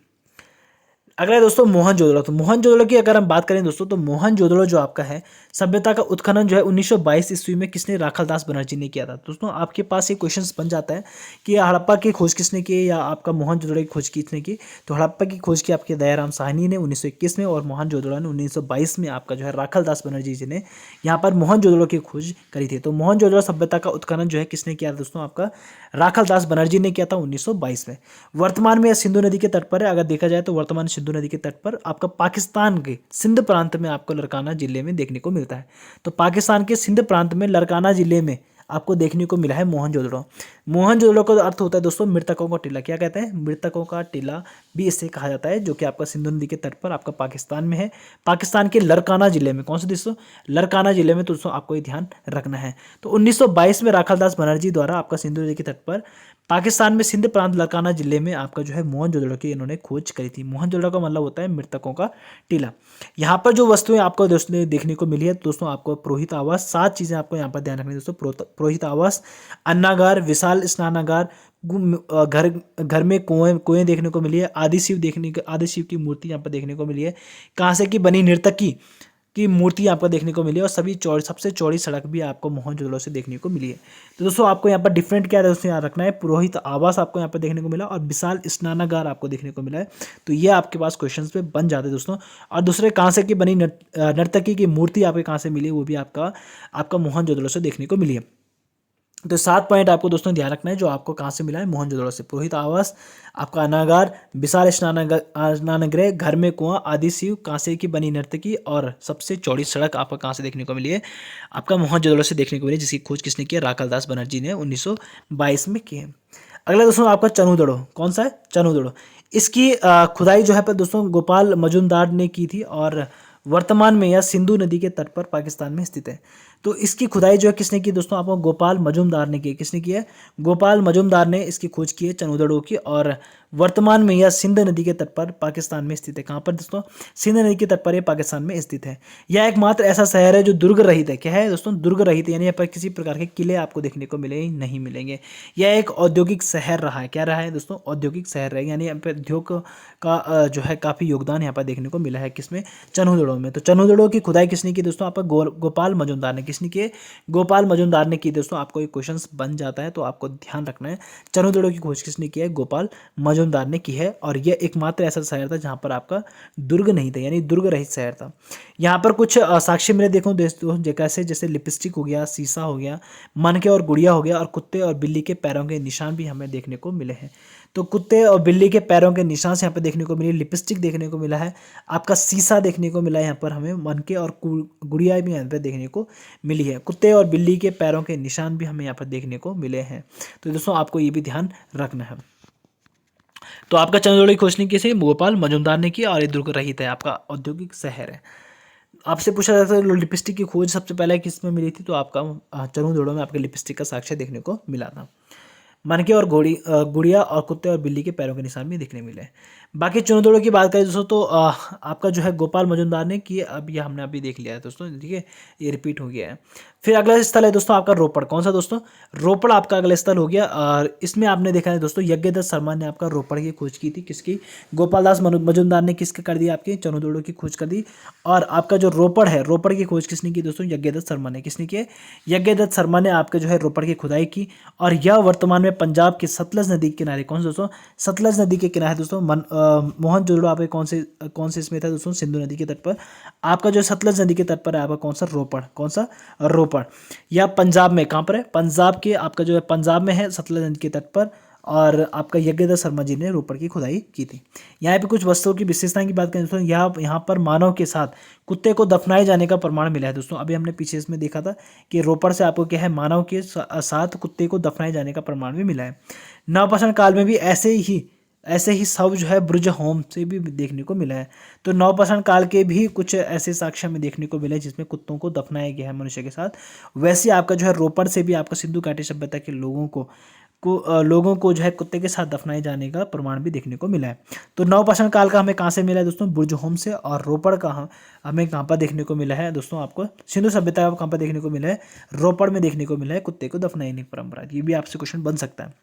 अगला है दोस्तों मोहनजोदड़ो। तो मोहनजोदड़ो की अगर हम बात करें दोस्तों, तो मोहनजोदड़ो जो आपका है, सभ्यता का उत्खनन जो है 1922 ईस्वी में किसने, राखालदास बनर्जी ने किया था। दोस्तों आपके पास ये क्वेश्चंस बन जाता है कि हड़प्पा की खोज किसने की या आपका मोहनजोदड़ो की खोज किसने की। तो हड़प्पा की खोज की आपके दयाराम साहनी ने 1921 में, और मोहनजोदड़ो ने 1922 में आपका जो है राखालदास बनर्जी जी ने यहाँ पर मोहनजोदड़ो की खोज करी थी। तो मोहनजोदड़ो सभ्यता का उत्खनन जो है किसने किया दोस्तों, आपका राखालदास बनर्जी ने किया था 1922 में। वर्तमान में यह सिंधु नदी के तट पर है। अगर देखा जाए तो वर्तमान सिंधु नदी के तट पर आपका पाकिस्तान के सिंध प्रांत में आपको लरकाना जिले में देखने को मिलता है। तो पाकिस्तान के सिंध प्रांत में लरकाना जिले में आपको देखने को मिला है मोहनजोदड़ो। मोहनजोदड़ो का अर्थ होता है दोस्तों मृतकों का टीला। क्या कहते हैं, मृतकों का टीला भी इसे कहा जाता है, जो कि आपका सिंधु नदी के तट पर आपका पाकिस्तान में है, पाकिस्तान के लरकाना जिले में। कौन से दोस्तों, लरकाना जिले में। तो दोस्तों आपको ये ध्यान रखना है। तो 1922 में राखालदास बनर्जी द्वारा आपका सिंधु नदी के तट पर पाकिस्तान में सिंध प्रांत लरकाना जिले में आपका जो है मोहनजोदड़ो की इन्होंने खोज करी थी। मोहनजोदड़ो का मतलब होता है मृतकों का टीला। यहाँ पर जो वस्तुएं आपको दोस्तों देखने को मिली है, दोस्तों आपको पुरोहित आवास, 7 चीजें आपको यहाँ पर ध्यान रखनी है दोस्तों। पुरोहित आवास, अन्नागार, विशाल स्नानागार, घर घर में कुएं देखने को मिली है, आदि शिव की मूर्ति यहाँ पर देखने को मिली है, कांसे की बनी नर्तकी की मूर्ति आपको देखने को मिली है, और सबसे चौड़ी सड़क भी आपको मोहनजोदड़ो से देखने को मिली है। तो दोस्तों आपको यहाँ पर डिफरेंट क्या है दोस्तों याद रखना है, पुरोहित आवास आपको यहाँ पर देखने को मिला, और विशाल स्नानागार आपको देखने को मिला है। तो ये आपके पास क्वेश्चंस पे बन जाते हैं दोस्तों। और दूसरे कहाँ से की बनी नर्तकी की मूर्ति आपको कहाँ से मिली, वो भी आपका मोहनजोदड़ो से देखने को मिली है। तो 7 पॉइंट आपको दोस्तों ध्यान रखना है, जो आपको कहाँ से मिला है, मोहनजोदड़ो से। पुरोहित आवास, आपका अनागार, विशाल स्नानगृह, घर में कुआं, आदि शिव, कांसे की बनी नर्तकी, और सबसे चौड़ी सड़क आपको कहाँ से देखने को मिली है, आपका मोहनजोदड़ो से देखने को मिली है, जिसकी खोज किसने की है, राखालदास बनर्जी ने 1922 में की है। अगला दोस्तों आपका चनुदड़ो। कौन सा है, चनुदड़ो। इसकी खुदाई जो है पर दोस्तों गोपाल मजुमदार ने की थी, और वर्तमान में यह सिंधु नदी के तट पर पाकिस्तान में स्थित है। तो इसकी खुदाई जो है किसने की दोस्तों, आपको गोपाल मजुमदार ने की। किसने की है, गोपाल मजुमदार ने इसकी खोज की है चनुदड़ो की, और वर्तमान में यह सिंध नदी के तट पर पाकिस्तान में स्थित है। कहाँ पर दोस्तों, सिंध नदी के तट पर यह पाकिस्तान में स्थित है। यह एकमात्र ऐसा शहर है जो दुर्ग रहित है। क्या है दोस्तों, दुर्ग रहित है, यानी यहाँ पर किसी प्रकार के किले आपको देखने को मिले नहीं मिलेंगे। यह एक औद्योगिक शहर रहा है। क्या रहा है दोस्तों, औद्योगिक शहर है, यानी यहाँ पर उद्योग का जो है काफ़ी योगदान यहाँ पर देखने को मिला है, किसमें, चनुदड़ो में। तो चनुदड़ो की खुदाई किसने की दोस्तों, आपका गोपाल मजुमदार ने। किसने की, गोपाल मजुमदार ने की दोस्तों। आपको एक क्वेश्चन बन जाता है, तो आपको ध्यान रखना है, चनुदड़ो की खोज किसने की है, गोपाल मजुमदार ने की है। और यह एकमात्र ऐसा शहर था जहाँ पर आपका दुर्ग नहीं था, यानी दुर्ग रहित शहर था। यहाँ पर कुछ साक्ष्य मिले देखो दोस्तों, कैसे, जैसे लिपस्टिक हो गया, शीशा हो गया, मनके और गुड़िया हो गया, और कुत्ते और बिल्ली के पैरों के निशान भी हमें देखने को मिले हैं। तो कुत्ते और बिल्ली के पैरों के निशान से यहाँ पर देखने को मिले, लिपस्टिक देखने को मिला है, आपका शीशा देखने को मिला है, यहाँ पर हमें मनके और गुड़िया भी यहाँ पर देखने को मिली है। कुत्ते और बिल्ली के पैरों के निशान भी हमें यहाँ पर देखने को मिले हैं। तो दोस्तों आपको ये भी ध्यान रखना है। तो आपका चंद्रजोड़ी की खोज किसे, गोपाल मजुमदार ने की, और ये दुर्ग रहित है, आपका औद्योगिक शहर है। आपसे पूछा जाता है लिपस्टिक की खोज सबसे पहले किस में मिली थी, तो आपका चनुदड़ो में आपके लिपस्टिक का साक्ष्य देखने को मिला था। मनके और गुड़िया और कुत्ते और बिल्ली के पैरों के निशान भी दिखने मिले। बाकी चुनौदड़ों की बात करें दोस्तों, तो आपका जो है गोपाल मजुमदार ने की, अब ये हमने अभी देख लिया है दोस्तों, ठीक है, ये रिपीट हो गया है। फिर अगला स्थल है दोस्तों आपका रोपड़। कौन सा दोस्तों, रोपड़ आपका अगला स्थल हो गया। और इसमें आपने देखा है दोस्तों, यज्ञदत्त शर्मा ने आपका रोपड़ की खोज की थी। किसकी, गोपाल दास मजुमदार ने किसका कर दिया, आपकी चनुदड़ों की खोज कर दी। और आपका जो रोपड़ है, रोपड़ की खोज किसने की दोस्तों, यज्ञदत्त शर्मा ने। किसने की, यज्ञदत्त शर्मा ने आपके जो है रोपड़ की खुदाई की। और यह वर्तमान में पंजाब के सतलज नदी के किनारे, कौन सा दोस्तों, सतलज नदी के किनारे दोस्तों, मोहनजोदड़ो आपके कौन से इसमें था दोस्तों, सिंधु नदी के तट पर। आपका जो सतलज नदी के तट पर है आपका कौन सा, रोपड़। कौन सा, रोपड़। या पंजाब में, कहाँ पर है, पंजाब के, आपका जो है पंजाब में है, सतलज नदी के तट पर। और आपका यज्ञदत्त शर्मा जी ने रोपड़ की खुदाई की थी। यहाँ पे कुछ वस्तुओं की विशेषताएं की बात करें दोस्तों, यहाँ पर मानव के साथ कुत्ते को दफनाए जाने का प्रमाण मिला है दोस्तों। अभी हमने पीछे इसमें देखा था कि रोपड़ से आपको क्या है, मानव के साथ कुत्ते को दफनाए जाने का प्रमाण भी मिला है। नवपाषाण काल में भी ऐसे ही शव जो है ब्रुज होम से भी देखने को मिला है। तो नवपाषाण काल के भी कुछ ऐसे साक्ष्य में देखने को मिले जिसमें कुत्तों को दफनाया गया है मनुष्य के साथ। वैसे आपका जो है रोपड़ से भी आपका सिंधु घाटी सभ्यता के लोगों को जो है कुत्ते के साथ दफनाए जाने का प्रमाण भी देखने को मिला है। तो नवपाषाण काल का हमें कहाँ से मिला है दोस्तों, बुर्ज होम से। और रोपड़ का हमें कहाँ पर देखने को मिला है दोस्तों, आपको सिंधु सभ्यता का कहाँ पर देखने को मिला है, रोपड़ में देखने को मिला है कुत्ते को दफनाने की परंपरा। ये भी आपसे क्वेश्चन बन सकता है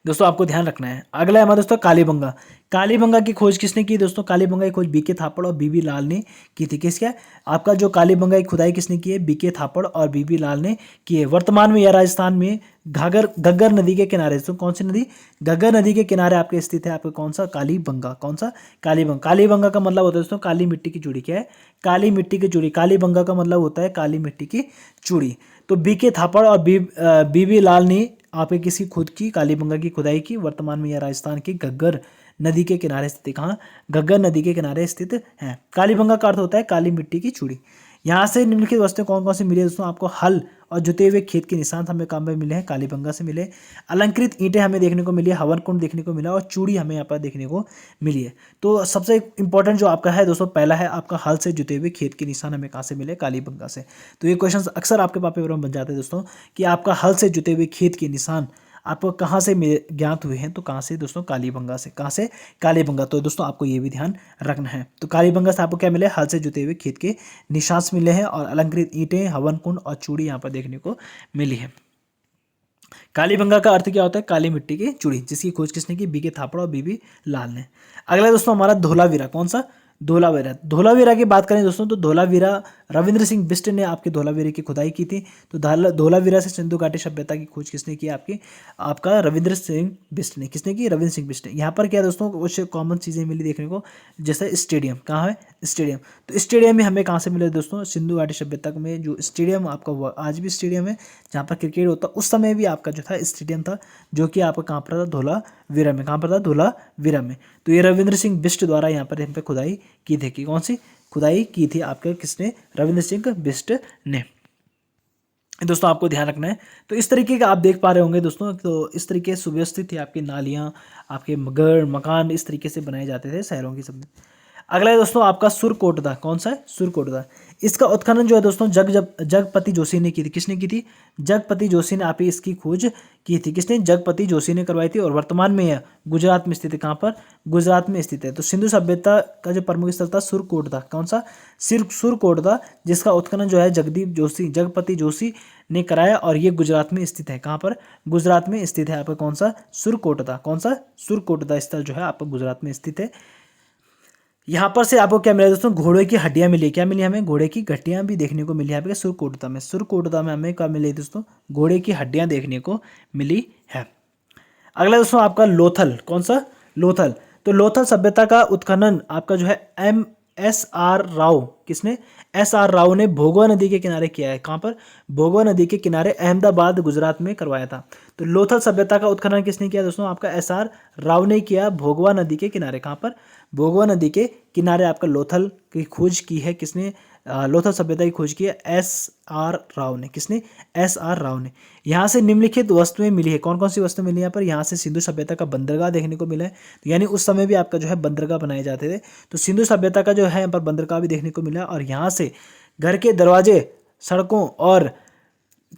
दोस्तों, आपको ध्यान रखना है। अगला है हमारा दोस्तों कालीबंगा। कालीबंगा की खोज किसने की दोस्तों, कालीबंगा की खोज बीके थापड़ और बीबी लाल ने की थी। किसका, आपका जो कालीबंगा की खुदाई किसने की है, बीके थापड़ और बीबी लाल ने की है। वर्तमान में यह राजस्थान में घग्गर नदी के किनारे, तो कौन सी नदी, घग्गर नदी के किनारे आपके स्थित है आपका कौन सा, कालीबंगा। कौन सा, कालीबंगा। कालीबंगा का मतलब होता है दोस्तों काली मिट्टी की चूड़ी। क्या है, काली मिट्टी की चूड़ी। कालीबंगा का मतलब होता है काली मिट्टी की चूड़ी। तो बीके थापड़ और बीबी लाल ने आपके किसी खुद की कालीबंगा की खुदाई की। वर्तमान में यह राजस्थान की घग्गर नदी के किनारे स्थित है। कहाँ, घग्गर नदी के किनारे स्थित है। कालीबंगा का अर्थ होता है काली मिट्टी की चूड़ी। यहाँ से निम्नलिखित वस्तुएं कौन कौन सी मिली है दोस्तों, आपको हल और जुते हुए खेत के निशान हमें कहाँ पे मिले हैं, कालीबंगा से मिले। अलंकृत ईंटें हमें देखने को मिली है, हवन कुंड देखने को मिला और चूड़ी हमें यहाँ पर देखने को मिली है। तो सबसे इंपॉर्टेंट जो आपका है दोस्तों, पहला है आपका हल से जुते हुए खेत के निशान हमें कहाँ से मिले, कालीबंगा से। तो ये क्वेश्चन अक्सर आपके पेपर में बन जाते हैं दोस्तों कि आपका हल से जुते हुए खेत के निशान आपको कहाँ से ज्ञात हुए हैं, तो कहाँ से दोस्तों, कालीबंगा से। कहाँ से, कालीबंगा। तो दोस्तों आपको ये भी ध्यान रखना है। तो कालीबंगा से आपको क्या मिले, हल से जुते हुए खेत के निशान मिले हैं और अलंकृत ईंटें, हवन कुंड और चूड़ी यहाँ पर देखने को मिली है। कालीबंगा का अर्थ क्या होता है, काली मिट्टी की चूड़ी, जिसकी खोज किसने की, बीके थापड़ और बीबी लाल ने। अगला दोस्तों हमारा धोलावीरा। कौन सा, धोलावीरा। धोलावीरा की बात करें दोस्तों तो धोलावीरा रविंद्र सिंह बिष्ट ने आपके धोलावीरा की खुदाई की थी। तो धोलावीरा से सिंधु घाटी सभ्यता की खोज किसने की, आपका रविंद्र सिंह बिष्ट ने। किसने की, रविंद्र सिंह बिष्ट ने। यहाँ पर क्या दोस्तों कुछ कॉमन चीज़ें मिली देखने को, जैसे स्टेडियम। कहाँ है, स्टेडियम। तो स्टेडियम में हमें कहाँ से मिले दोस्तों, सिंधु घाटी सभ्यता में जो स्टेडियम आपका आज भी स्टेडियम है जहाँ पर क्रिकेट होता, उस समय भी आपका जो था स्टेडियम था, जो कि आपका कहाँ पर था, धोलावीरा में। कहाँ पर था, धोलावीरा में। तो ये रविंद्र सिंह बिष्ट द्वारा यहाँ पर खुदाई की थी। कि कौन सी खुदाई की थी आपके, किसने, रविंद्र सिंह बिष्ट ने। दोस्तों आपको ध्यान रखना है। तो इस तरीके का आप देख पा रहे होंगे दोस्तों, तो इस तरीके से सुव्यवस्थित थी आपकी नालियाँ, आपके घर मकान इस तरीके से बनाए जाते थे शहरों की सब में। अगला है दोस्तों आपका सुरकोटदा। कौन सा है, सुरकोटदा। इसका उत्खनन जो है दोस्तों जगपति जोशी ने की थी। किसने की थी, जगपति जोशी ने आप इसकी खोज की थी। किसने, जगपति जोशी ने करवाई थी। और वर्तमान में यह गुजरात में स्थित है। कहाँ पर, गुजरात में स्थित है। तो सिंधु सभ्यता का जो प्रमुख स्थल था सुरकोटदा। कौन सा, सुरकोटदा, जिसका उत्खनन जो है जगपति जोशी ने कराया और ये गुजरात में स्थित है। कहाँ पर, गुजरात में स्थित है आपका कौन सा, सुरकोटदा। कौन सा, सुरकोटदा स्थल जो है आपका गुजरात में स्थित है। यहाँ पर से आपको क्या मिला दोस्तों, घोड़े की हड्डियाँ मिली। क्या मिली हमें, घोड़े की हड्डियाँ भी देखने को मिली यहाँ पे सुरकोटदा में। सुरकोटदा में हमें क्या मिली दोस्तों, घोड़े की हड्डियाँ देखने को मिली है। अगला दोस्तों आपका लोथल। कौन सा, लोथल। तो लोथल सभ्यता का उत्खनन आपका जो है एस आर राव, किसने, एस आर राव ने भोगवा नदी के किनारे किया है। कहाँ पर, भोगवा नदी के किनारे अहमदाबाद गुजरात में करवाया था। तो लोथल सभ्यता का उत्खनन किसने किया दोस्तों, आपका एस आर राव ने किया भोगवा नदी के किनारे। कहाँ पर, भोगवा नदी के किनारे आपका लोथल की खोज की है। किसने, लोथल सभ्यता की खोज की है एस आर राव ने। किसने, एस आर राव ने। यहाँ से निम्नलिखित वस्तुएं मिली है। कौन कौन सी वस्तुएं मिली यहाँ पर, यहाँ से सिंधु सभ्यता का बंदरगाह देखने को मिला है। तो यानी उस समय भी आपका जो है बंदरगाह बनाए जाते थे। तो सिंधु सभ्यता का जो है यहाँ पर बंदरगाह भी देखने को मिला। और यहाँ से घर के दरवाजे सड़कों और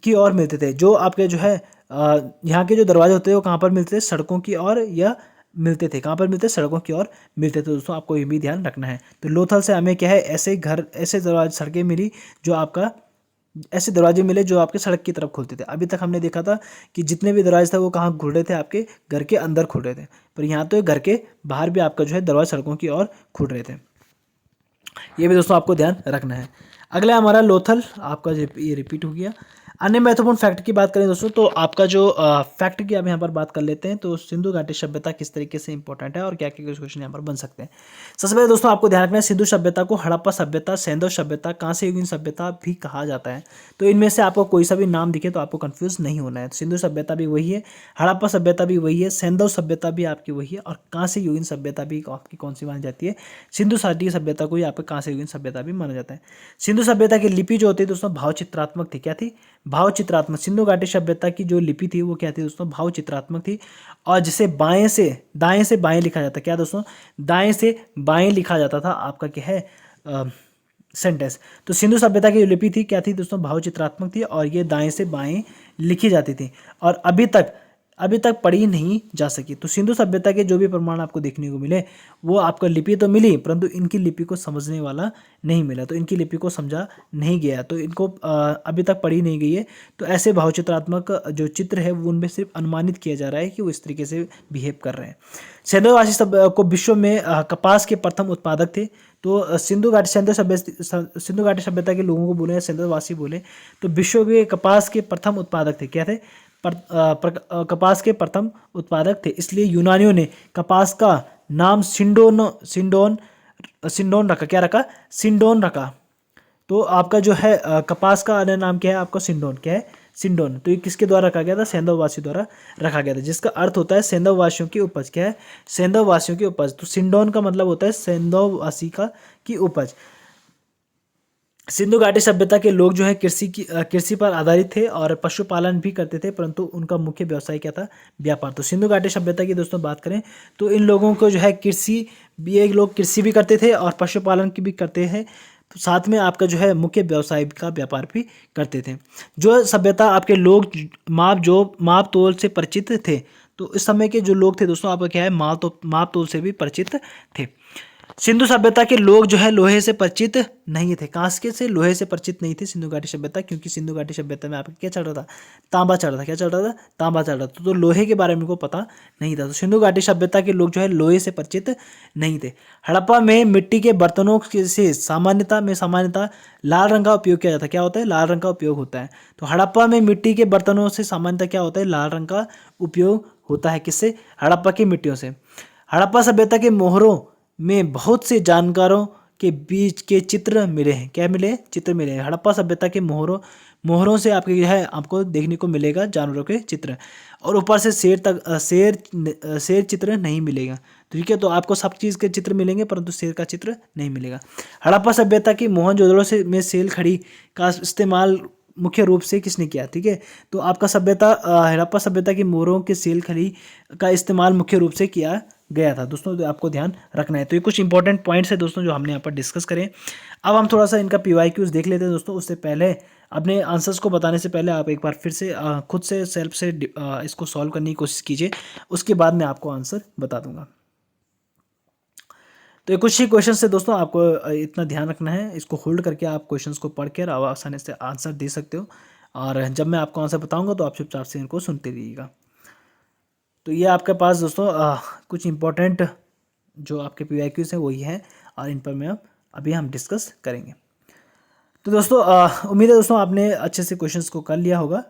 की ओर मिलते थे। जो आपके जो है यहाँ के जो दरवाजे होते थे वो कहाँ पर मिलते थे, सड़कों की ओर या मिलते थे। कहाँ पर मिलते, सड़कों की ओर मिलते थे। दोस्तों आपको ये भी ध्यान रखना है। तो लोथल से हमें क्या है, ऐसे घर, ऐसे दरवाजे, सड़कें मिली जो आपका, ऐसे दरवाजे मिले जो आपके सड़क की तरफ खुलते थे। अभी तक हमने देखा था कि जितने भी दरवाजे थे वो कहाँ खुल रहे थे, आपके घर के अंदर खुल रहे थे। पर यहाँ तो घर के बाहर भी आपका जो है दरवाजे सड़कों की ओर खुल रहे थे। ये भी दोस्तों आपको ध्यान रखना है। अगला हमारा लोथल, आपका ये रिपीट हो गया। अन्य महत्वपूर्ण फैक्ट की बात करें दोस्तों, तो आपका जो फैक्ट की अब यहाँ पर बात कर लेते हैं, तो सिंधु घाटी सभ्यता किस तरीके से इंपॉर्टेंट है और क्या क्या क्वेश्चन यहाँ पर बन सकते हैं। सबसे पहले दोस्तों आपको ध्यान रखना है, सिंधु सभ्यता को हड़प्पा सभ्यता, सैंधव सभ्यता, कांस्य युगीन सभ्यता भी कहा जाता है। तो इनमें से आपको कोई सा भी नाम दिखे तो आपको कंफ्यूज नहीं होना है। सिंधु सभ्यता भी वही है, हड़प्पा सभ्यता भी वही है, सैंधव सभ्यता भी आपकी वही है, और कांस्य युगीन सभ्यता भी आपकी कौन सी मानी जाती है, सिंधु घाटी सभ्यता को ही आपका कांस्य युगीन सभ्यता भी माना जाता है। सिंधु सभ्यता की लिपि जो होती है दोस्तों भाव चित्रात्मक थी। क्या थी? भाव चित्रात्मक। सिंधु घाटी सभ्यता की जो लिपि थी वो क्या थी दोस्तों? भाव चित्रात्मक थी, और जिसे दाएं से बाएं लिखा जाता। क्या दोस्तों? दाएं से बाएं लिखा जाता था आपका क्या है सेंटेंस। तो सिंधु सभ्यता की जो लिपि थी क्या थी दोस्तों? भाव चित्रात्मक थी, और ये दाएं से बाएं लिखी जाती थी, और अभी तक पढ़ी नहीं जा सकी। तो सिंधु सभ्यता के जो भी प्रमाण आपको देखने को मिले वो आपको लिपि तो मिली, परंतु इनकी लिपि को समझने वाला नहीं मिला, तो इनकी लिपि को समझा नहीं गया, तो इनको अभी तक पढ़ी नहीं गई है। तो ऐसे भावचित्रात्मक जो चित्र है वो उनमें सिर्फ अनुमानित किया जा रहा है कि वो इस तरीके से बिहेव कर रहे हैं। सैंधववासी सब को विश्व में कपास के प्रथम उत्पादक थे। तो सिंधु घाटी सभ्यता के लोगों को बोले, सैंधववासी बोले, तो विश्व के कपास के प्रथम उत्पादक थे। क्या थे? कपास के प्रथम उत्पादक थे, इसलिए यूनानियों ने कपास का नाम सिंडोन रखा। क्या रखा? सिंडोन रखा। तो आपका जो है कपास का अन्य नाम क्या है आपका? सिंडोन। क्या है? सिंडोन। तो ये किसके द्वारा रखा गया था? सैंधववासी द्वारा रखा गया था, जिसका अर्थ होता है सैंधववासियों की उपज। क्या है? सैंधववासियों की उपज। तो सिंडोन का मतलब होता है सैंधववासी की उपज। सिंधु घाटी सभ्यता के लोग जो है कृषि पर आधारित थे और पशुपालन भी करते थे, परंतु उनका मुख्य व्यवसाय क्या था? व्यापार। तो सिंधु घाटी सभ्यता की दोस्तों बात करें तो इन लोगों को जो है ये लोग कृषि भी करते थे और पशुपालन की भी करते हैं, तो साथ में आपका जो है मुख्य व्यवसाय का व्यापार भी करते थे। जो सभ्यता आपके लोग माप तोल से परिचित थे, तो इस समय के जो लोग थे दोस्तों आपका क्या है? माप तोल से भी परिचित थे। सिंधु सभ्यता के लोग जो है लोहे से परिचित नहीं थे। कांस्य से, लोहे से परिचित नहीं थे सिंधु घाटी सभ्यता, क्योंकि सिंधु घाटी सभ्यता में आपका क्या चल रहा था? तांबा चल रहा था। क्या चल रहा था? तांबा चल रहा था। तो लोहे के बारे में उनको पता नहीं था। तो सिंधु घाटी सभ्यता के लोग जो है लोहे से परिचित नहीं थे। हड़प्पा में मिट्टी के बर्तनों से सामान्यता लाल रंग का उपयोग किया जाता है। क्या होता है? लाल रंग का उपयोग होता है। तो हड़प्पा में मिट्टी के बर्तनों से सामान्यता क्या होता है? लाल रंग का उपयोग होता है। किससे? हड़प्पा की मिट्टियों से। हड़प्पा सभ्यता के मोहरों में बहुत से जानकारों के बीच के चित्र मिले हैं। क्या मिले हैं? चित्र मिले हैं। हड़प्पा सभ्यता के मोहरों से आपके जो है आपको देखने को मिलेगा जानवरों के चित्र, और ऊपर से शेर चित्र नहीं मिलेगा। ठीक है, तो आपको सब चीज़ के चित्र मिलेंगे परंतु शेर का चित्र नहीं मिलेगा। हड़प्पा सभ्यता की मोहनजोदड़ो में सेल खड़ी का इस्तेमाल मुख्य रूप से किसने किया? ठीक है, तो आपका हड़प्पा सभ्यता की मोहरों के सेल खड़ी का इस्तेमाल मुख्य रूप से किया गया था दोस्तों, तो आपको ध्यान रखना है। तो ये कुछ इंपॉर्टेंट पॉइंट्स है दोस्तों जो हमने यहाँ पर डिस्कस करें। अब हम थोड़ा सा इनका PYQs देख लेते हैं दोस्तों। उससे पहले अपने आंसर्स को बताने से पहले आप एक बार फिर से खुद से सेल्फ से इसको सॉल्व करने की कोशिश कीजिए, उसके बाद मैं आपको आंसर बता दूंगा। तो ये कुछ ही क्वेश्चन से दोस्तों आपको इतना ध्यान रखना है, इसको होल्ड करके आप क्वेश्चंस को पढ़ कर आसानी से आंसर दे सकते हो, और जब मैं आपको आंसर बताऊंगा तो आप चुपचाप से इनको सुनते रहिएगा। तो ये आपके पास दोस्तों कुछ इंपॉर्टेंट जो आपके PYQs हैं वही हैं, और इन पर मैं अभी हम डिस्कस करेंगे। तो दोस्तों उम्मीद है दोस्तों आपने अच्छे से क्वेश्चंस को कर लिया होगा।